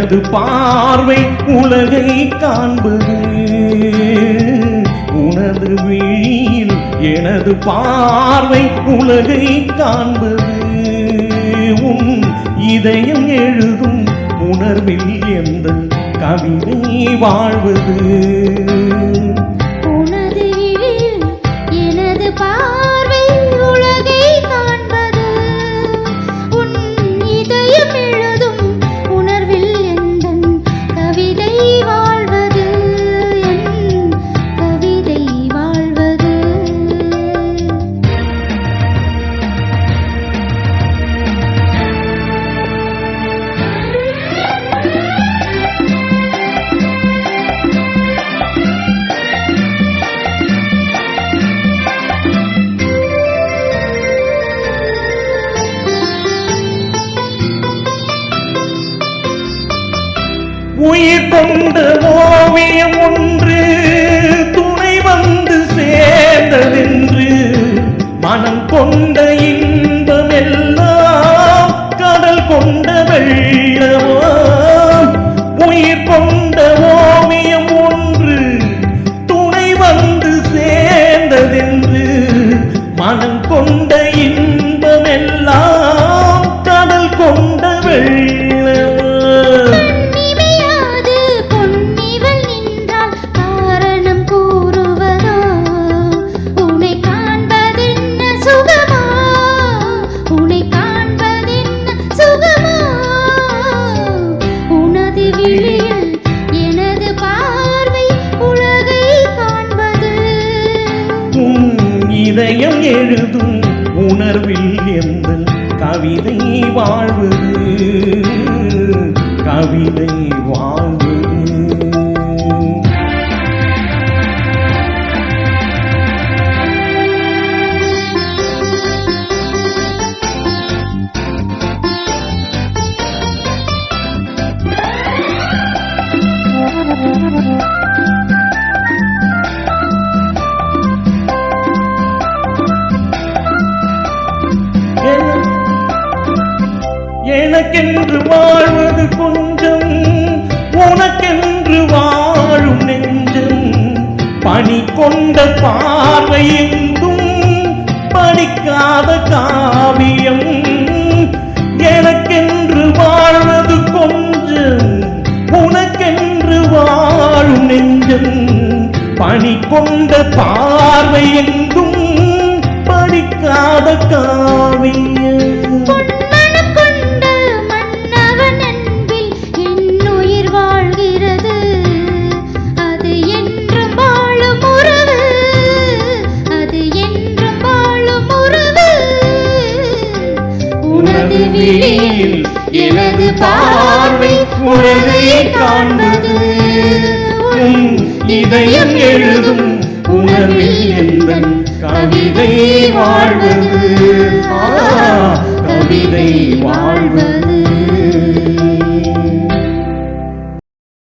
எனது பார்வை உலகை காண்பது உனது விழியில் எனது பார்வை உலகை காண்பது உன் இதயம் எழுதும் உணர்வில் எந்த கவிதை வாழ்வது உனது விழியில் எனது பார்வை உலகை காண்பது உன் இதயம் எழுதும் உணர்வில் எந்த கவிதை வாழ்வது என் கவிதை வாழ்வது உயிர் கொண்ட ஓவியம் ஒன்று துணை வந்து சேர்ந்ததென்று மனம் கொண்ட இன்பம் எல்லாம் கடல் கொண்ட வெள்ளமோ உயிர் கொண்ட ஓவியம் ஒன்று துணை வந்து சேர்ந்ததென்று மனம் கொண்ட இன்பம் எல்லாம் கடல் கொண்ட வெள்ளமோ இதயம் எழுதும் உணர்வில் எந்த கவிதை வாழ்வது கவிதை வாழ்வது எனக்கென்று வாழ்வது கொஞ்சம் உனக்கென்று வாழும் நெஞ்சம் பணி கொண்ட பார்வை எங்கும் படிக்காத காவியம் எனக்கென்று வாழ்வது கொஞ்சம் உனக்கென்று வாழும் நெஞ்சம் பணி கொண்ட பார்வை எங்கும் படிக்காத காவியம் எனது பார்வை உலகை காண்பது இதயம் எழுதும் உணர்வில் எந்த கவிதை